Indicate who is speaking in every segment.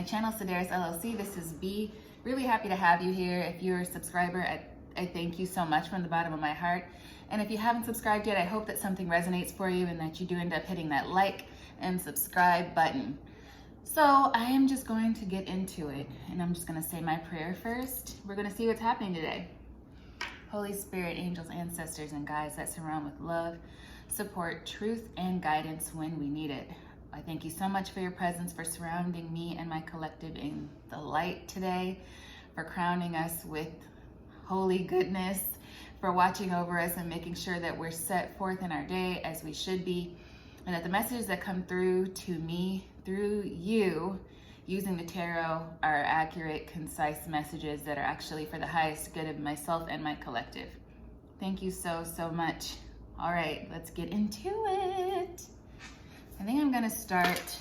Speaker 1: channel, Sedaris LLC. This is B. Really happy to have you here. If you're a subscriber, I thank you so much from the bottom of my heart. And if you haven't subscribed yet, I hope that something resonates for you and that you do end up hitting that like and subscribe button. So I am just going to get into it, and I'm just going to say my prayer first. We're going to see what's happening today. Holy Spirit, angels, ancestors, and guides that surround with love, support, truth, and guidance when we need it. I thank you so much for your presence, for surrounding me and my collective in the light today, for crowning us with holy goodness, for watching over us and making sure that we're set forth in our day as we should be, and that the messages that come through to me through you using the tarot are accurate, concise messages that are actually for the highest good of myself and my collective. Thank you so much. All right, let's get into it. I think I'm gonna start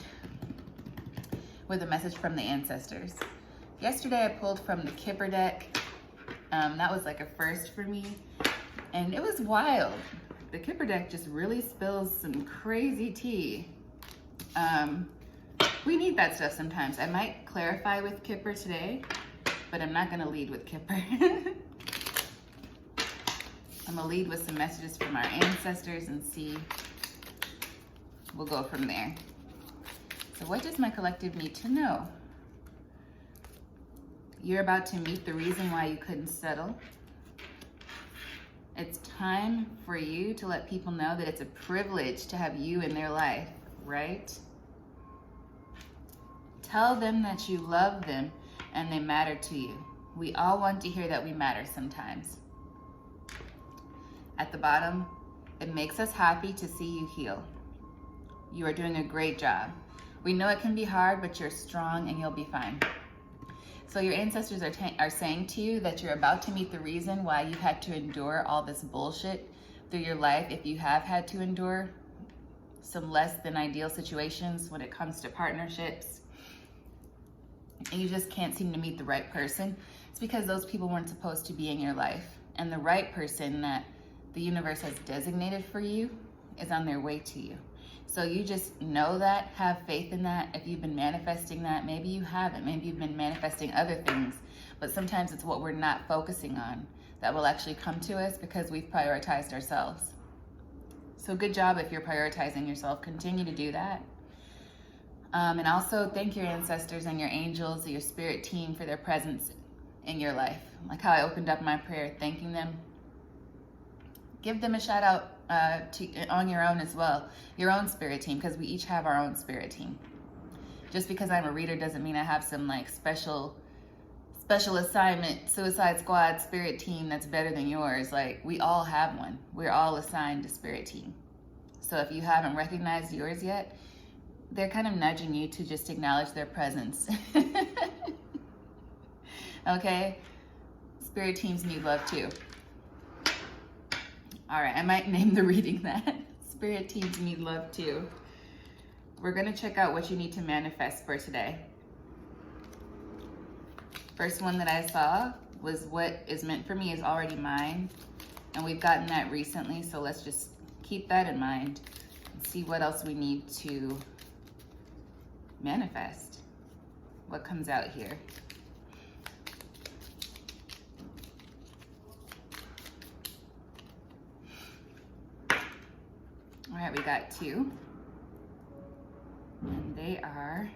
Speaker 1: with a message from the ancestors. Yesterday I pulled from the Kipper deck. That was like a first for me, and it was wild. The Kipper deck just really spills some crazy tea. We need that stuff sometimes. I might clarify with Kipper today, but I'm not gonna lead with Kipper. I'm gonna lead with some messages from our ancestors and see. We'll go from there. So what does my collective need to know? You're about to meet the reason why you couldn't settle. It's time for you to let people know that it's a privilege to have you in their life, right? Tell them that you love them and they matter to you. We all want to hear that we matter sometimes. At the bottom, it makes us happy to see you heal. You are doing a great job. We know it can be hard, but you're strong and you'll be fine. So your ancestors are saying to you that you're about to meet the reason why you had to endure all this bullshit through your life, if you have had to endure some less than ideal situations when it comes to partnerships, and you just can't seem to meet the right person. It's because those people weren't supposed to be in your life, and the right person that the universe has designated for you is on their way to you. So you just know that, have faith in that. If you've been manifesting that, maybe you haven't. Maybe you've been manifesting other things, but sometimes it's what we're not focusing on that will actually come to us because we've prioritized ourselves. So good job if you're prioritizing yourself. Continue to do that. And also thank your ancestors and your angels, your spirit team, for their presence in your life. Like how I opened up my prayer, thanking them. Give them a shout out on your own as well, your own spirit team, because we each have our own spirit team. Just because I'm a reader doesn't mean I have some like special assignment, Suicide Squad spirit team that's better than yours. Like, we all have one. We're all assigned a spirit team. So if you haven't recognized yours yet, they're kind of nudging you to just acknowledge their presence. Okay? Spirit teams need love too. All right, I might name the reading that. Spirit teams need love too. We're gonna check out what you need to manifest for today. First one that I saw was what is meant for me is already mine. And we've gotten that recently, so let's just keep that in mind and see what else we need to manifest. What comes out here? All right, we got two. And they are,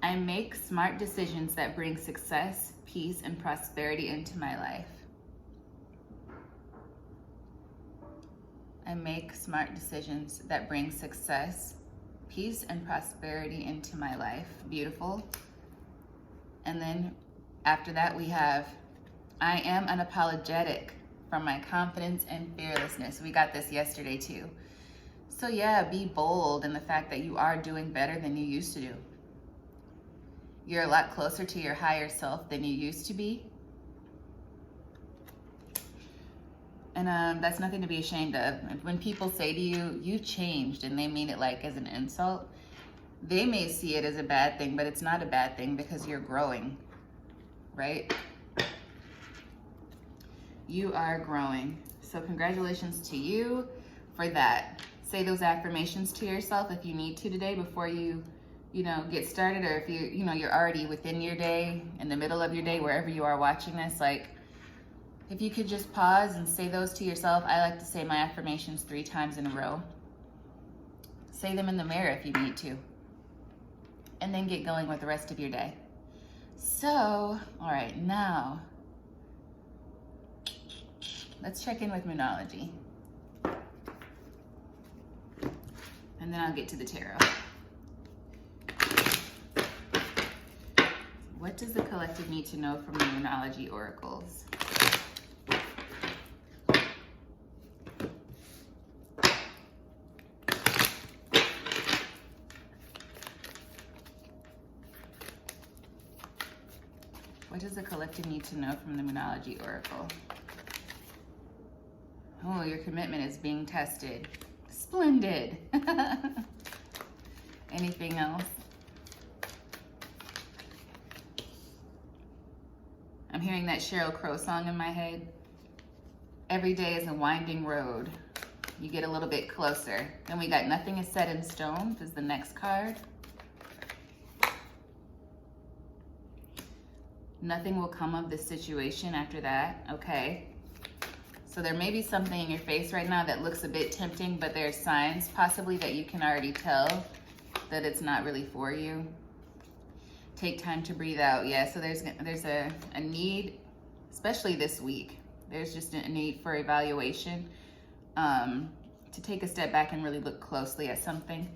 Speaker 1: I make smart decisions that bring success, peace, and prosperity into my life. I make smart decisions that bring success, peace, and prosperity into my life. Beautiful. And then after that, we have, I am unapologetic from my confidence and fearlessness. We got this yesterday too. So yeah, be bold in the fact that you are doing better than you used to do. You're a lot closer to your higher self than you used to be. And that's nothing to be ashamed of. When people say to you, you've changed, and they mean it like as an insult, they may see it as a bad thing, but it's not a bad thing because you're growing, right? You are growing. So congratulations to you for that. Say those affirmations to yourself if you need to today before you get started, or if you're already within your day, in the middle of your day, wherever you are watching this, like, if you could just pause and say those to yourself. I like to say my affirmations 3 times in a row. Say them in the mirror if you need to. And then get going with the rest of your day. So, all right, now, let's check in with Moonology. And then I'll get to the tarot. What does the collective need to know from the Moonology oracles? What does the collective need to know from the Moonology oracle? Oh, your commitment is being tested. Splendid. Anything else? I'm hearing that Sheryl Crow song in my head. Every day is a winding road. You get a little bit closer. Then we got nothing is set in stone is the next card. Nothing will come of this situation after that. Okay. So there may be something in your face right now that looks a bit tempting, but there's signs possibly that you can already tell that it's not really for you. Take time to breathe out. Yeah, so there's a need, especially this week. There's just a need for evaluation, to take a step back and really look closely at something.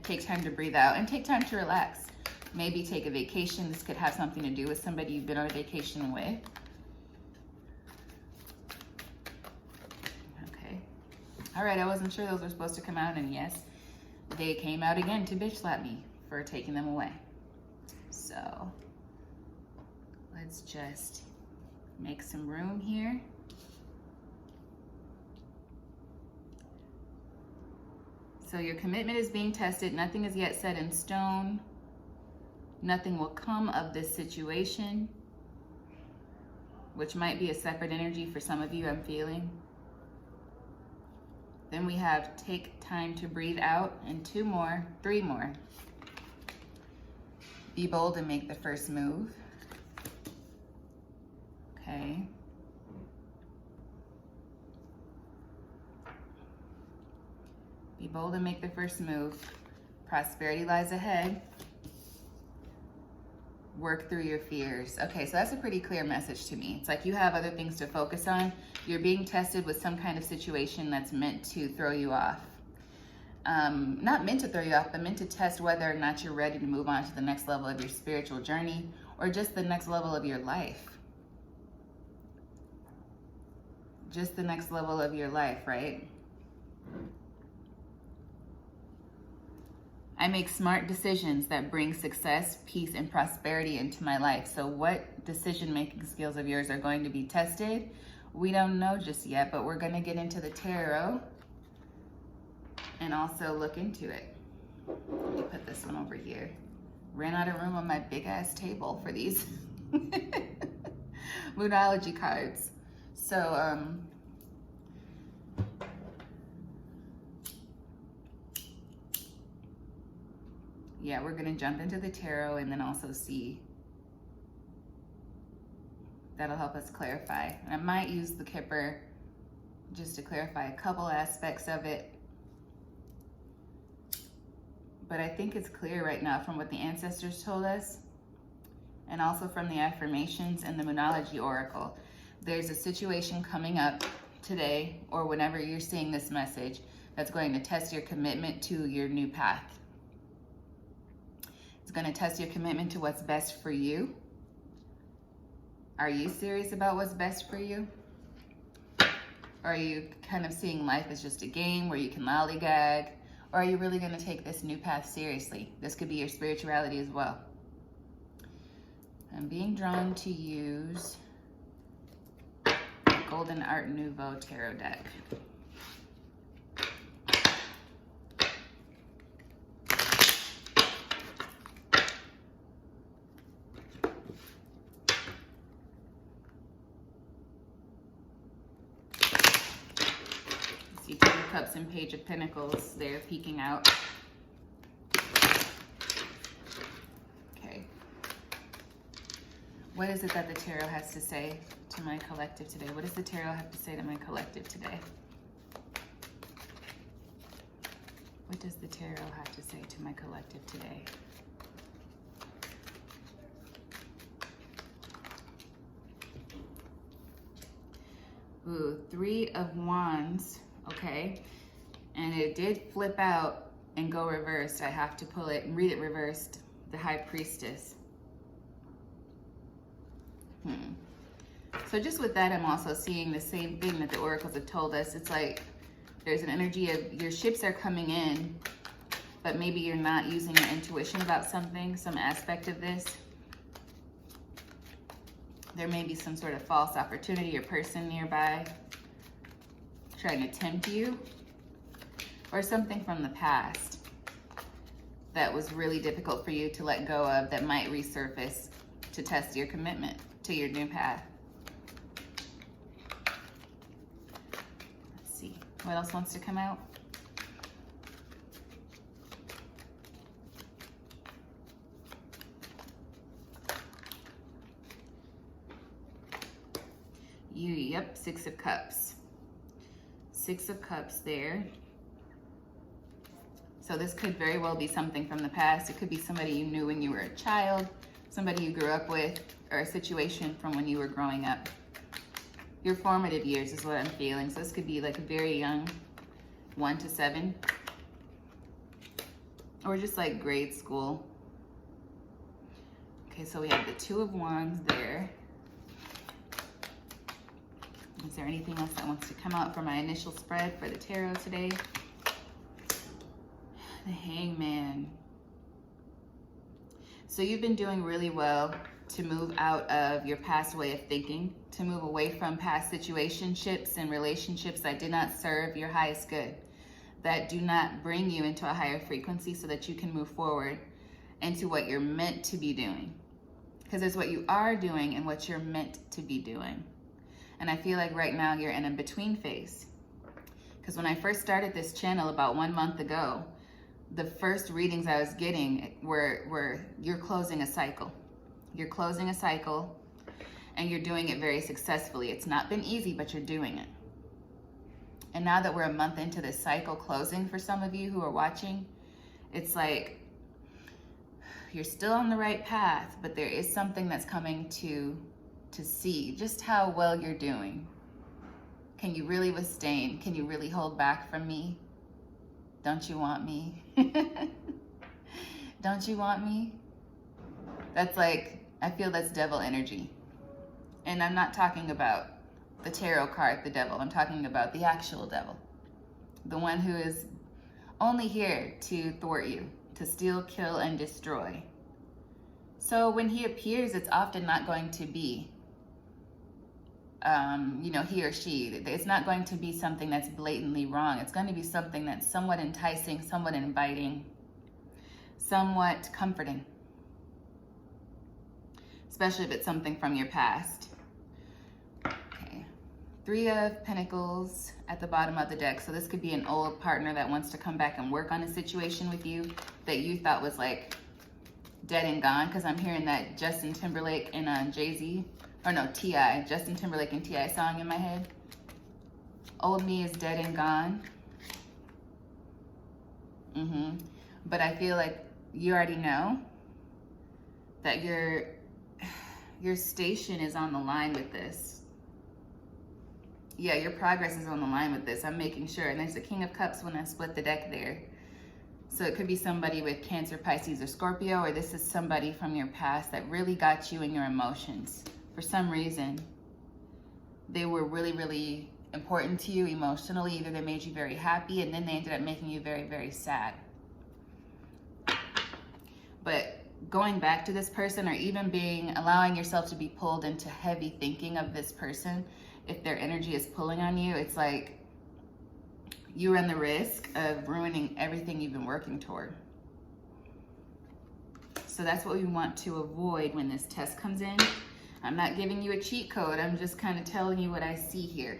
Speaker 1: Take time to breathe out and take time to relax. Maybe take a vacation. This could have something to do with somebody you've been on a vacation with. Okay. All right, I wasn't sure those were supposed to come out, and yes, they came out again to bitch slap me for taking them away. So let's just make some room here. So your commitment is being tested. Nothing is yet set in stone. Nothing will come of this situation, which might be a separate energy for some of you, I'm feeling. Then we have take time to breathe out, and 2 more, 3 more. Be bold and make the first move. Okay. Be bold and make the first move. Prosperity lies ahead. Work through your fears. Okay, so that's a pretty clear message to me. It's like you have other things to focus on. You're being tested with some kind of situation that's meant to throw you off. Not meant to throw you off, but meant to test whether or not you're ready to move on to the next level of your spiritual journey, or just the next level of your life. Just the next level of your life, right? I make smart decisions that bring success, peace, and prosperity into my life. So what decision-making skills of yours are going to be tested? We don't know just yet, but we're going to get into the tarot and also look into it. Let me put this one over here. Ran out of room on my big-ass table for these Moonology cards. So, yeah, we're gonna jump into the tarot and then also see. That'll help us clarify. And I might use the Kipper just to clarify a couple aspects of it. But I think it's clear right now from what the ancestors told us, and also from the affirmations and the Moonology oracle. There's a situation coming up today, or whenever you're seeing this message, that's going to test your commitment to your new path. It's going to test your commitment to what's best for you. Are you serious about what's best for you? Or are you kind of seeing life as just a game where you can lollygag? Or are you really going to take this new path seriously? This could be your spirituality as well. I'm being drawn to use Golden Art Nouveau Tarot deck. See Two of Cups and Page of Pentacles there peeking out. What is it that the tarot has to say to my collective today? What does the tarot have to say to my collective today? What does the tarot have to say to my collective today? Ooh, 3 of Wands, okay. And it did flip out and go reversed. I have to pull it and read it reversed. The High Priestess. So just with that, I'm also seeing the same thing that the oracles have told us. It's like there's an energy of your ships are coming in, but maybe you're not using your intuition about something, some aspect of this. There may be some sort of false opportunity or person nearby trying to tempt you, or something from the past that was really difficult for you to let go of that might resurface to test your commitment to your new path. Let's see, what else wants to come out? Yep, 6 of Cups. 6 of Cups there. So this could very well be something from the past. It could be somebody you knew when you were a child, somebody you grew up with, or a situation from when you were growing up. Your formative years is what I'm feeling. So this could be like a very young 1 to 7. Or just like grade school. Okay, so we have the 2 of Wands there. Is there anything else that wants to come out for my initial spread for the tarot today? The Hangman. So you've been doing really well to move out of your past way of thinking, to move away from past situationships and relationships that did not serve your highest good, that do not bring you into a higher frequency so that you can move forward into what you're meant to be doing. Because there's what you are doing and what you're meant to be doing. And I feel like right now you're in a between phase. Because when I first started this channel about 1 month ago, the first readings I was getting were you're closing a cycle. You're closing a cycle and you're doing it very successfully. It's not been easy, but you're doing it. And now that we're a month into this cycle closing for some of you who are watching, it's like you're still on the right path, but there is something that's coming to see just how well you're doing. Can you really withstand? Can you really hold back from me? Don't you want me? Don't you want me? That's like, I feel that's devil energy. And I'm not talking about the tarot card, the devil. I'm talking about the actual devil. The one who is only here to thwart you, to steal, kill, and destroy. So when he appears, it's often not going to be he or she. It's not going to be something that's blatantly wrong. It's going to be something that's somewhat enticing, somewhat inviting, somewhat comforting. Especially if it's something from your past. Okay. 3 of Pentacles at the bottom of the deck. So this could be an old partner that wants to come back and work on a situation with you that you thought was like dead and gone. Because I'm hearing that Justin Timberlake and Jay-Z, or no, T.I., Justin Timberlake and T.I. song in my head. Old me is dead and gone. But I feel like you already know that your station is on the line with this. Yeah, your progress is on the line with this. I'm making sure. And there's the King of Cups when I split the deck there. So it could be somebody with Cancer, Pisces, or Scorpio, or this is somebody from your past that really got you in your emotions. For some reason, they were really, really important to you emotionally. Either they made you very happy and then they ended up making you very, very sad. But going back to this person, or even allowing yourself to be pulled into heavy thinking of this person, if their energy is pulling on you, it's like you run the risk of ruining everything you've been working toward. So that's what we want to avoid when this test comes in. I'm not giving you a cheat code. I'm just kind of telling you what I see here.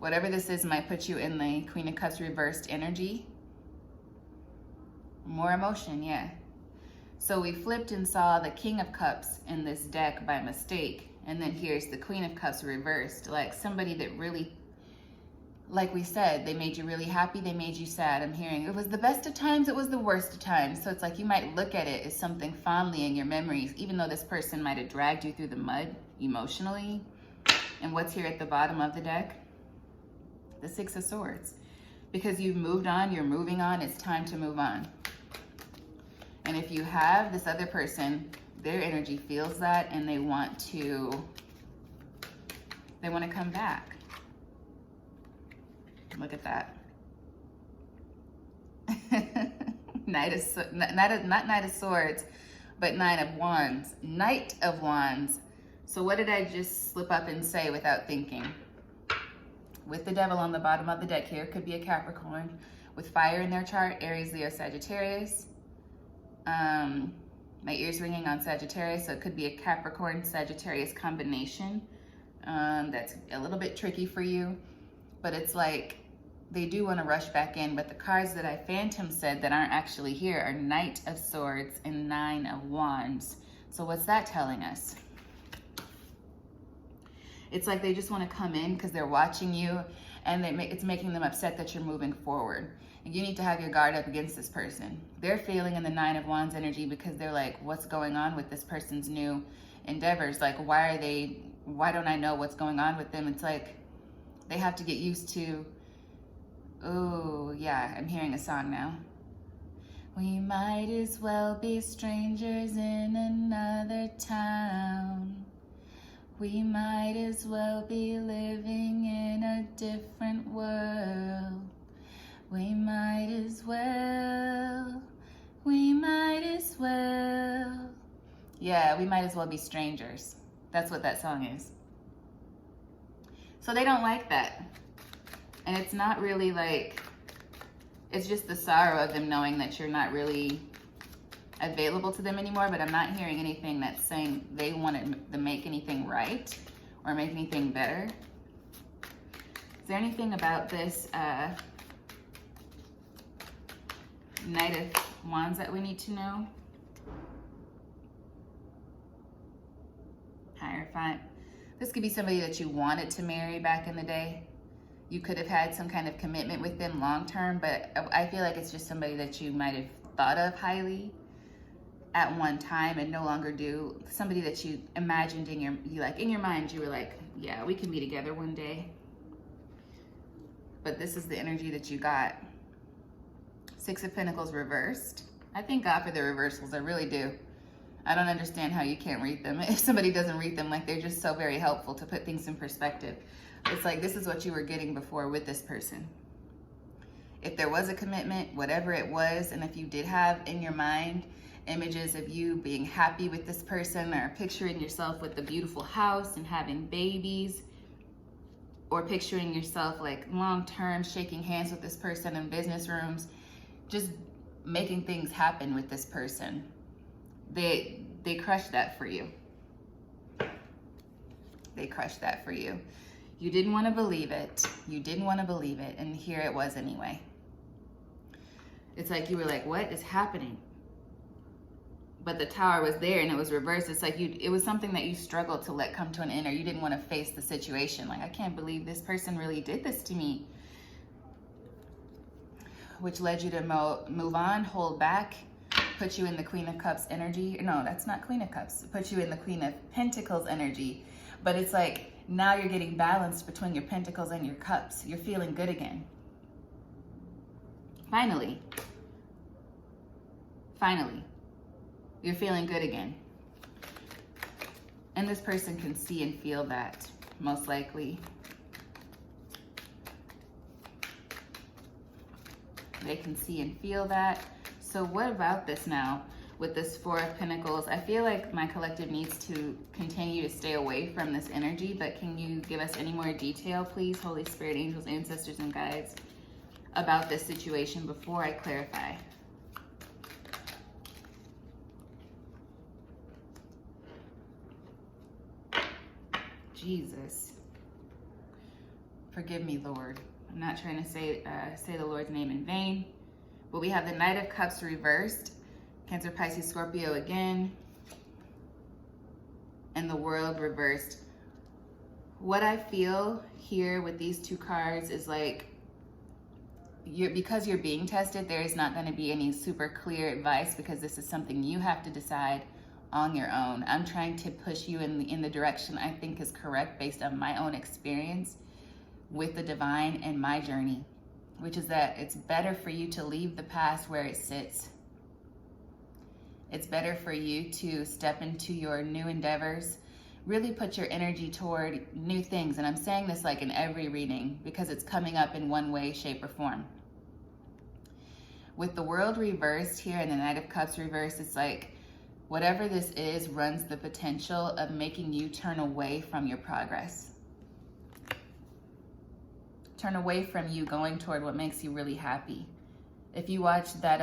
Speaker 1: Whatever this is might put you in the Queen of Cups reversed energy. More emotion, yeah. So we flipped and saw the King of Cups in this deck by mistake. And then here's the Queen of Cups reversed. Like somebody that really, like we said, they made you really happy, they made you sad. I'm hearing it was the best of times, it was the worst of times. So it's like you might look at it as something fondly in your memories, even though this person might have dragged you through the mud emotionally. And what's here at the bottom of the deck? The Six of Swords. Because you've moved on, you're moving on, it's time to move on. And if you have this other person, their energy feels that and they want to come back. Look at that. Not Knight of Swords, but Nine of Wands. Knight of Wands. So what did I just slip up and say without thinking? With the Devil on the bottom of the deck here, could be a Capricorn. With fire in their chart, Aries, Leo, Sagittarius. My ear's ringing on Sagittarius, so it could be a Capricorn, Sagittarius combination. That's a little bit tricky for you, but it's like they do want to rush back in, but the cards that I phantom said that aren't actually here are Knight of Swords and Nine of Wands. So what's that telling us? It's like they just want to come in because they're watching you, and it's making them upset that you're moving forward. And you need to have your guard up against this person. They're feeling in the Nine of Wands energy because they're like, what's going on with this person's new endeavors? Like, why don't I know what's going on with them? It's like they have to get used to, oh yeah, I'm hearing a song now. We might as well be strangers in another town. We might as well be living in a different world. We might as well. Yeah, we might as well be strangers. That's what that song is. So they don't like that. And it's not really like, it's just the sorrow of them knowing that you're not really available to them anymore, but I'm not hearing anything that's saying they want to make anything right or make anything better. Is there anything about this Knight of Wands that we need to know? Hierophant. This could be somebody that you wanted to marry back in the day. You could have had some kind of commitment with them long term, but I feel like it's just somebody that you might have thought of highly at one time and no longer do. Somebody that you imagined in your mind, you were like, yeah, we can be together one day. But this is the energy that you got. Six of Pentacles reversed. I thank God for the reversals, I really do. I don't understand how you can't read them. If somebody doesn't read them, like they're just so very helpful to put things in perspective. It's like this is what you were getting before with this person. If there was a commitment, whatever it was, and if you did have in your mind images of you being happy with this person or picturing yourself with the beautiful house and having babies, or picturing yourself like long-term shaking hands with this person in business rooms, just making things happen with this person, they crushed that for you. They crushed that for you. You didn't want to believe it. You didn't want to believe it, and here it was anyway. It's like you were like, what is happening? But the Tower was there and it was reversed. It's like it was something that you struggled to let come to an end, or you didn't want to face the situation. Like, I can't believe this person really did this to me. Which led you to move on, hold back, put you in the Queen of Cups energy. No, that's not Queen of Cups. Put you in the Queen of Pentacles energy. But it's like now you're getting balanced between your Pentacles and your Cups. You're feeling good again. Finally. You're feeling good again. And this person can see and feel that, most likely. They can see and feel that. So what about this now with this Four of Pentacles? I feel like my collective needs to continue to stay away from this energy, but can you give us any more detail, please, Holy Spirit, angels, ancestors, and guides, about this situation before I clarify? Jesus. Forgive me, Lord. I'm not trying to say the Lord's name in vain. But we have the Knight of Cups reversed. Cancer, Pisces, Scorpio again. And the World reversed. What I feel here with these two cards is like, because you're being tested, there is not going to be any super clear advice, because this is something you have to decide on your own. I'm trying to push you in the direction I think is correct based on my own experience with the divine and my journey, which is that it's better for you to leave the past where it sits. It's better for you to step into your new endeavors, really put your energy toward new things. And I'm saying this like in every reading because it's coming up in one way, shape, or form. With the World reversed here and the Knight of Cups reversed, it's like whatever this is runs the potential of making you turn away from your progress. Turn away from you going toward what makes you really happy. If you watch that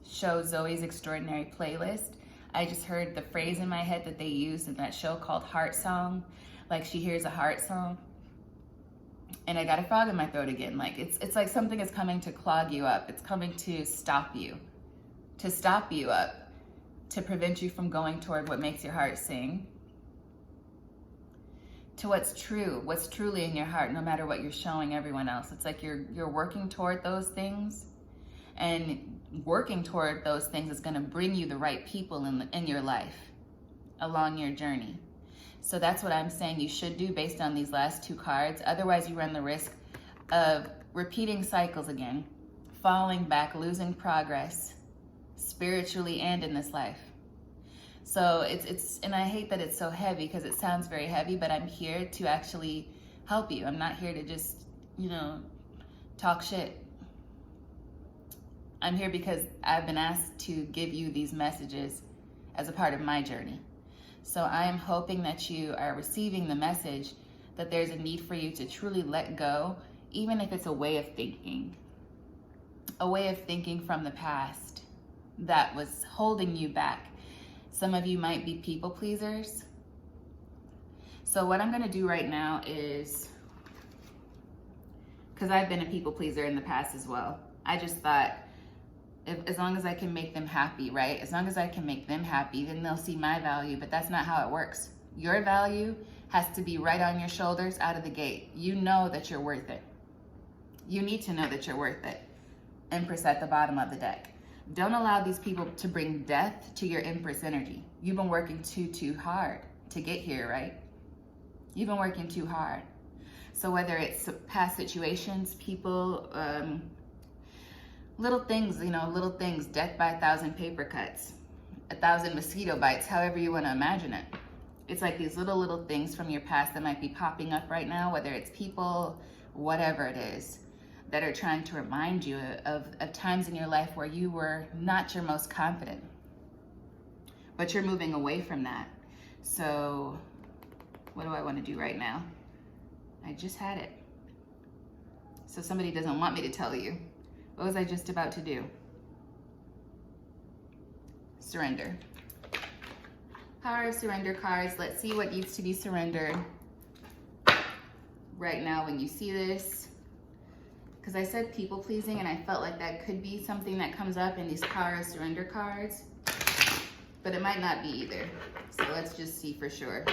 Speaker 1: show Zoe's Extraordinary Playlist, I just heard the phrase in my head that they used in that show called heart song. Like she hears a heart song. And I got a frog in my throat again. Like it's like something is coming to clog you up. It's coming to stop you up, to prevent you from going toward what makes your heart sing, to what's true, what's truly in your heart, no matter what you're showing everyone else. It's like you're working toward those things, and working toward those things is going to bring you the right people in your life along your journey. So that's what I'm saying you should do based on these last two cards. Otherwise, you run the risk of repeating cycles again, falling back, losing progress spiritually and in this life. So it's and I hate that it's so heavy because it sounds very heavy, but I'm here to actually help you. I'm not here to just, talk shit. I'm here because I've been asked to give you these messages as a part of my journey. So I am hoping that you are receiving the message that there's a need for you to truly let go, even if it's a way of thinking from the past that was holding you back. Some of you might be people pleasers. So what I'm going to do right now is, because I've been a people pleaser in the past as well, I just thought, as long as I can make them happy, right? As long as I can make them happy, then they'll see my value. But that's not how it works. Your value has to be right on your shoulders out of the gate. You know that you're worth it. You need to know that you're worth it. Empress at the bottom of the deck. Don't allow these people to bring death to your Empress energy. You've been working too hard to get here, right? You've been working too hard. So whether it's past situations, people, little things, death by 1,000 paper cuts, 1,000 mosquito bites, however you want to imagine it. It's like these little things from your past that might be popping up right now, whether it's people, whatever it is, that are trying to remind you of times in your life where you were not your most confident, but you're moving away from that. So what do I want to do right now? I just had it. So somebody doesn't want me to tell you. What was I just about to do? Surrender. Power of surrender cards. Let's see what needs to be surrendered right now when you see this. Because I said people pleasing, and I felt like that could be something that comes up in these power of surrender cards. But it might not be either. So let's just see for sure.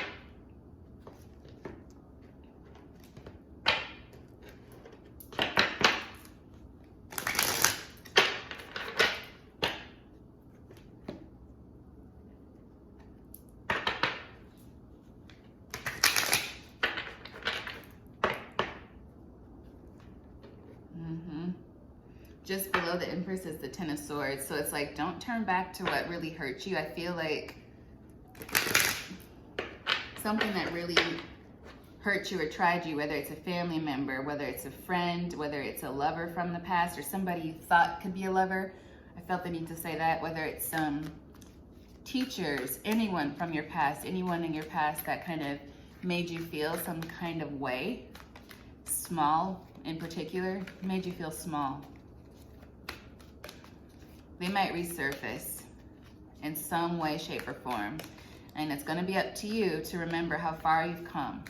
Speaker 1: Just below the Empress is the Ten of Swords. So it's like, don't turn back to what really hurt you. I feel like something that really hurt you or tried you, whether it's a family member, whether it's a friend, whether it's a lover from the past, or somebody you thought could be a lover. I felt the need to say that. Whether it's teachers, anyone from your past, anyone in your past that kind of made you feel some kind of way, small in particular, made you feel small. They might resurface in some way, shape, or form. And it's going to be up to you to remember how far you've come.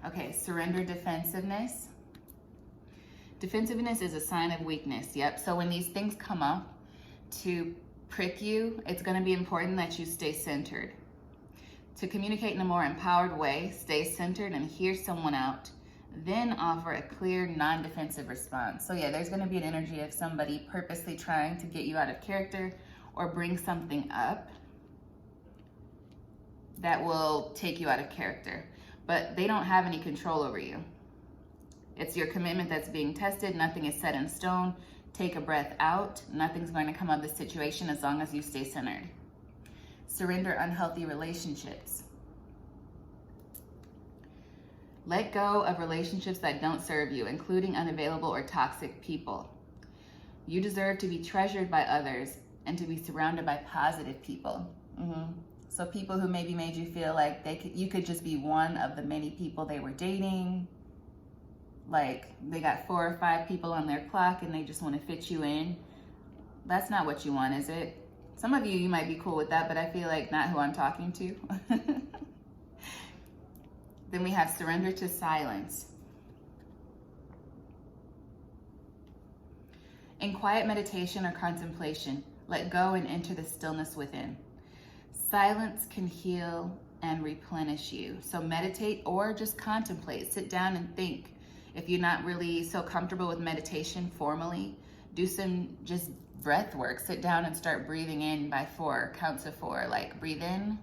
Speaker 1: Okay, surrender defensiveness. Defensiveness is a sign of weakness. Yep. So when these things come up to prick you, it's going to be important that you stay centered. To communicate in a more empowered way, stay centered and hear someone out. Then offer a clear, non-defensive response. So yeah, there's going to be an energy of somebody purposely trying to get you out of character or bring something up that will take you out of character. But they don't have any control over you. It's your commitment that's being tested. Nothing is set in stone. Take a breath out. Nothing's going to come of the situation as long as you stay centered. Surrender unhealthy relationships. Let go of relationships that don't serve you, including unavailable or toxic people. You deserve to be treasured by others and to be surrounded by positive people. So people who maybe made you feel like you could just be one of the many people they were dating. Like they got 4 or 5 people on their clock and they just want to fit you in. That's not what you want, is it? Some of you might be cool with that, but I feel like not who I'm talking to. Then we have surrender to silence. In quiet meditation or contemplation, let go and enter the stillness within. Silence can heal and replenish you. So meditate or just contemplate. Sit down and think. If you're not really so comfortable with meditation formally, do some just breath work. Sit down and start breathing in by 4, counts of 4. Like breathe in,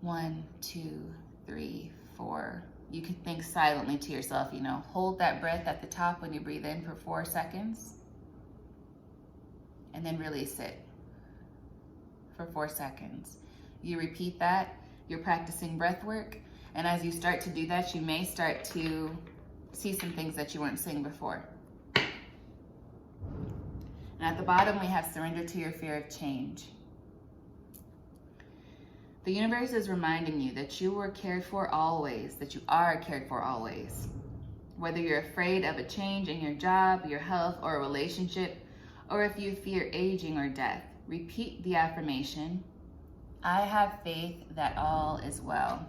Speaker 1: 1, 2, 3, 4. You can think silently to yourself, hold that breath at the top when you breathe in for 4 seconds. And then release it for 4 seconds. You repeat that, you're practicing breath work. And as you start to do that, you may start to see some things that you weren't seeing before. And at the bottom, we have surrender to your fear of change. The universe is reminding you that you were cared for always, that you are cared for always. Whether you're afraid of a change in your job, your health, or a relationship, or if you fear aging or death, repeat the affirmation, I have faith that all is well.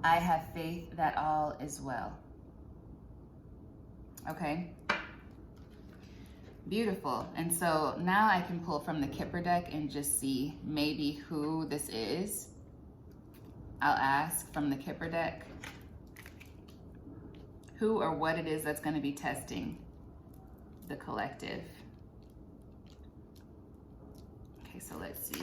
Speaker 1: I have faith that all is well. Okay? Beautiful. And so now I can pull from the Kipper deck and just see maybe who this is. I'll ask from the Kipper deck who or what it is that's going to be testing the collective. Okay, so let's see.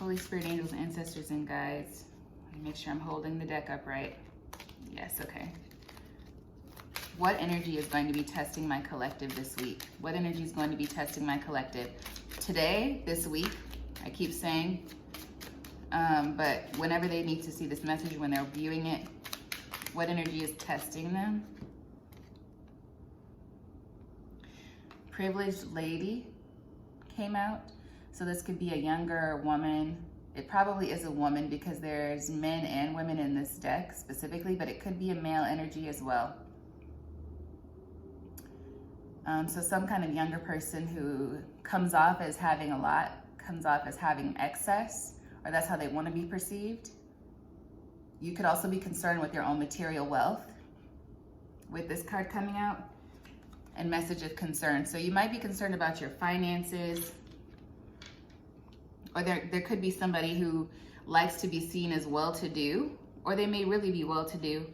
Speaker 1: Holy Spirit, angels, ancestors, and guides. Make sure I'm holding the deck up right. Yes, okay. What energy is going to be testing my collective this week? What energy is going to be testing my collective? Today, this week, I keep saying, but whenever they need to see this message, when they're viewing it, what energy is testing them? Privileged lady came out. So this could be a younger woman. It probably is a woman because there's men and women in this deck specifically, but it could be a male energy as well. So some kind of younger person who comes off as having a lot, comes off as having excess, or that's how they want to be perceived. You could also be concerned with your own material wealth with this card coming out, and message of concern. So you might be concerned about your finances, or there could be somebody who likes to be seen as well-to-do, or they may really be well-to-do.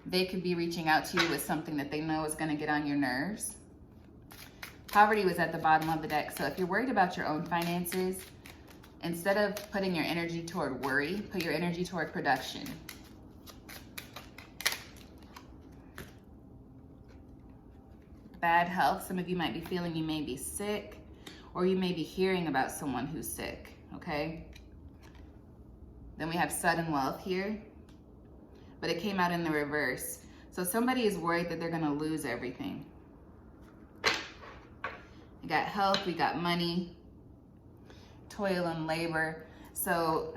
Speaker 1: They could be reaching out to you with something that they know is going to get on your nerves. Poverty was at the bottom of the deck. So if you're worried about your own finances, instead of putting your energy toward worry, put your energy toward production. Bad health. Some of you might be feeling you may be sick, or you may be hearing about someone who's sick. Okay, then we have sudden wealth here, but it came out in the reverse. So somebody is worried that they're going to lose everything. We got health, we got money, toil and labor. So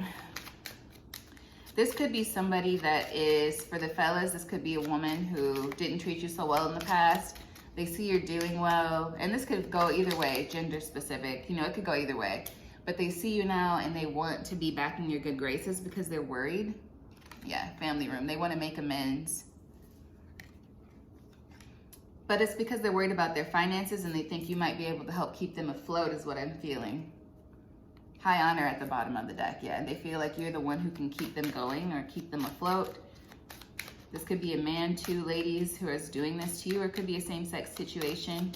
Speaker 1: this could be somebody that is, for the fellas, this could be a woman who didn't treat you so well in the past. They see you're doing well, and this could go either way, gender specific, you know, it could go either way. But they see you now and they want to be back in your good graces because they're worried. Yeah, family room, they want to make amends. But it's because they're worried about their finances and they think you might be able to help keep them afloat is what I'm feeling. High honor at the bottom of the deck, yeah. And they feel like you're the one who can keep them going or keep them afloat. This could be a man, too, ladies, who is doing this to you, or it could be a same-sex situation.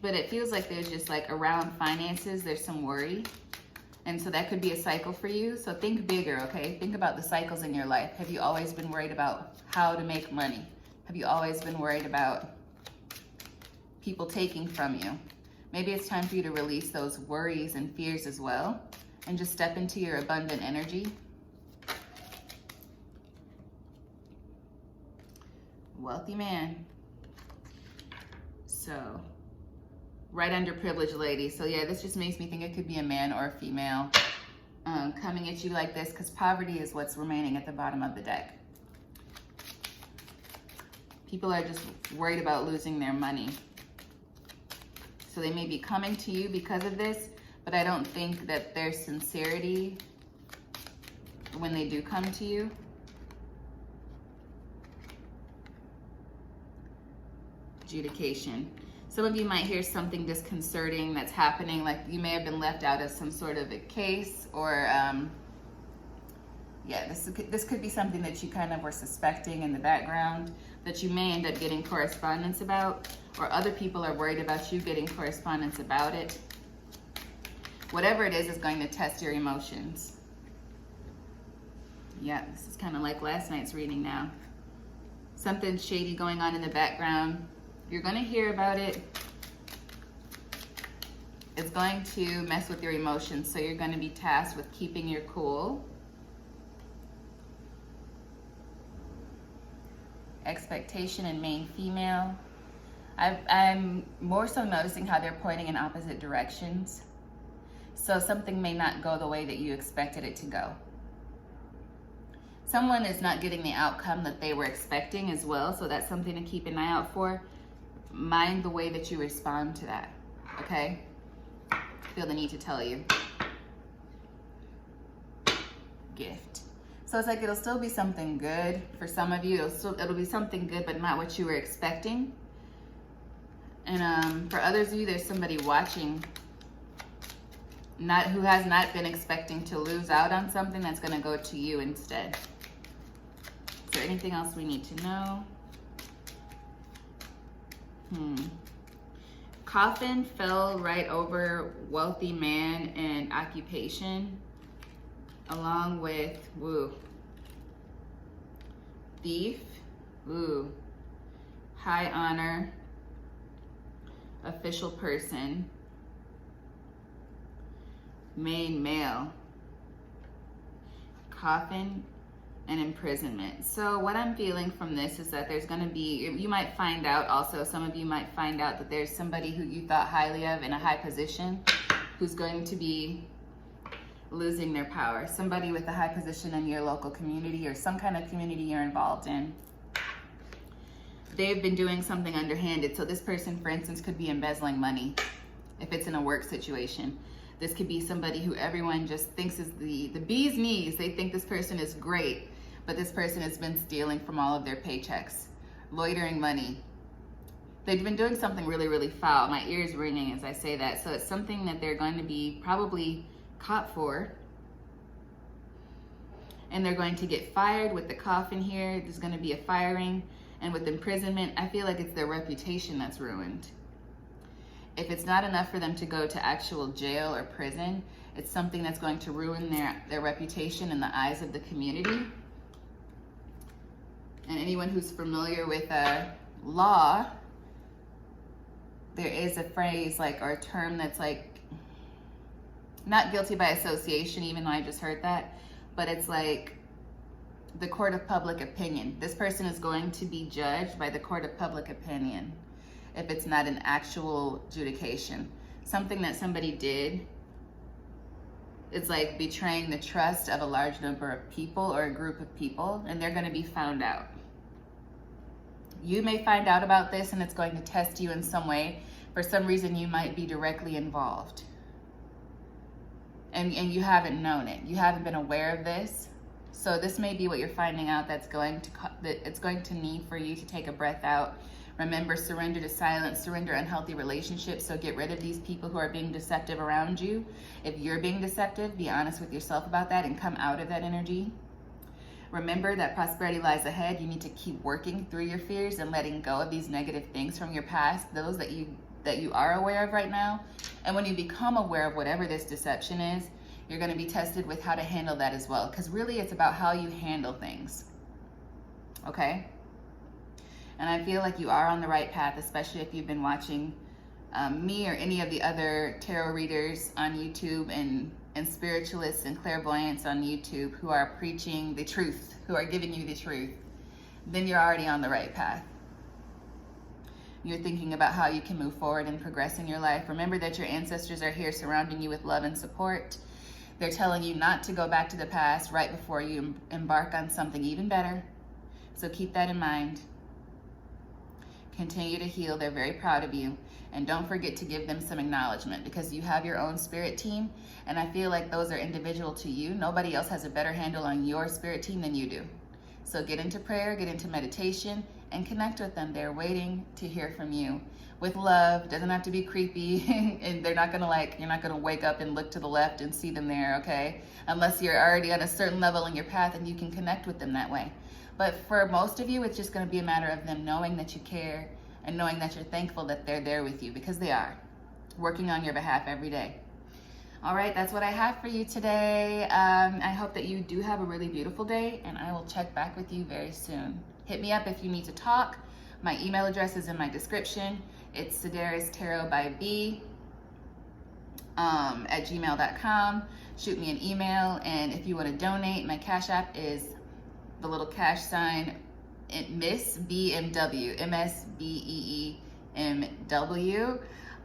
Speaker 1: But it feels like there's just like around finances, there's some worry. And so that could be a cycle for you. So think bigger, okay? Think about the cycles in your life. Have you always been worried about how to make money? Have you always been worried about people taking from you? Maybe it's time for you to release those worries and fears as well and just step into your abundant energy. Wealthy man. So, right underprivileged lady. So yeah, this just makes me think it could be a man or a female coming at you like this, because poverty is what's remaining at the bottom of the deck. People are just worried about losing their money. So they may be coming to you because of this, but I don't think that there's sincerity when they do come to you. Adjudication. Some of you might hear something disconcerting that's happening, like you may have been left out of some sort of a case, or yeah, this could be something that you kind of were suspecting in the background that you may end up getting correspondence about, or other people are worried about you getting correspondence about it. Whatever it is going to test your emotions. Yeah, this is kind of like last night's reading now. Something shady going on in the background. You're going to hear about it. It's going to mess with your emotions, so you're going to be tasked with keeping your cool. Expectation and main female. I'm more so noticing how they're pointing in opposite directions. So something may not go the way that you expected it to go. Someone is not getting the outcome that they were expecting as well, so that's something to keep an eye out for. Mind the way that you respond to that, okay? I feel the need to tell you. Gift. So it's like it'll still be something good for some of you. It'll be something good, but not what you were expecting. And for others of you, there's somebody watching who has not been expecting to lose out on something that's going to go to you instead. Is there anything else we need to know? Coffin fell right over wealthy man and occupation, along with, thief, high honor, official person, main male, coffin, and imprisonment. So what I'm feeling from this is that there's going to be, you might find out also, some of you might find out that there's somebody who you thought highly of in a high position who's going to be losing their power. Somebody with a high position in your local community or some kind of community you're involved in. They've been doing something underhanded. So this person, for instance, could be embezzling money if it's in a work situation. This could be somebody who everyone just thinks is the bee's knees. They think this person is great, but this person has been stealing from all of their paychecks, loitering money. They've been doing something really, really foul. My ear's ringing as I say that. So it's something that they're going to be probably caught for. And they're going to get fired with the coffin here. There's going to be a firing. And with imprisonment, I feel like it's their reputation that's ruined. If it's not enough for them to go to actual jail or prison, it's something that's going to ruin their reputation in the eyes of the community. And anyone who's familiar with law, there is a phrase like, or a term that's like, not guilty by association, even though I just heard that, but it's like the court of public opinion. This person is going to be judged by the court of public opinion if it's not an actual adjudication. Something that somebody did It's like betraying the trust of a large number of people or a group of people, and they're going to be found out. You may find out about this and it's going to test you in some way. For some reason, you might be directly involved. And you haven't known it. You haven't been aware of this. So this may be what you're finding out that it's going to need for you to take a breath out. Remember, surrender to silence, surrender unhealthy relationships. So get rid of these people who are being deceptive around you. If you're being deceptive, be honest with yourself about that and come out of that energy. Remember that prosperity lies ahead. You need to keep working through your fears and letting go of these negative things from your past, those that you are aware of right now. And when you become aware of whatever this deception is, you're going to be tested with how to handle that as well. Because really it's about how you handle things. Okay? And I feel like you are on the right path, especially if you've been watching me or any of the other tarot readers on YouTube and spiritualists and clairvoyants on YouTube who are preaching the truth, who are giving you the truth. Then you're already on the right path. You're thinking about how you can move forward and progress in your life. Remember that your ancestors are here surrounding you with love and support. They're telling you not to go back to the past right before you embark on something even better. So keep that in mind. Continue to heal. They're very proud of you. And don't forget to give them some acknowledgement, because you have your own spirit team. And I feel like those are individual to you. Nobody else has a better handle on your spirit team than you do. So get into prayer, get into meditation, and connect with them. They're waiting to hear from you with love. Doesn't have to be creepy. And they're not gonna you're not gonna wake up and look to the left and see them there, okay? Unless you're already on a certain level in your path and you can connect with them that way. But for most of you, it's just gonna be a matter of them knowing that you care and knowing that you're thankful that they're there with you, because they are, working on your behalf every day. All right, that's what I have for you today. I hope that you do have a really beautiful day, and I will check back with you very soon. Hit me up if you need to talk. My email address is in my description. It's sedaristarotbyb at gmail.com. Shoot me an email, and if you want to donate, my Cash App is the little cash sign, Miss BMW, MSBEEMW.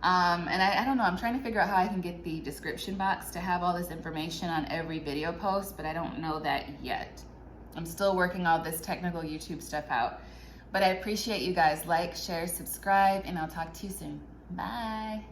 Speaker 1: And I don't know, I'm trying to figure out how I can get the description box to have all this information on every video post, but I don't know that yet. I'm still working all this technical YouTube stuff out. But I appreciate you guys. Like, share, subscribe, and I'll talk to you soon. Bye.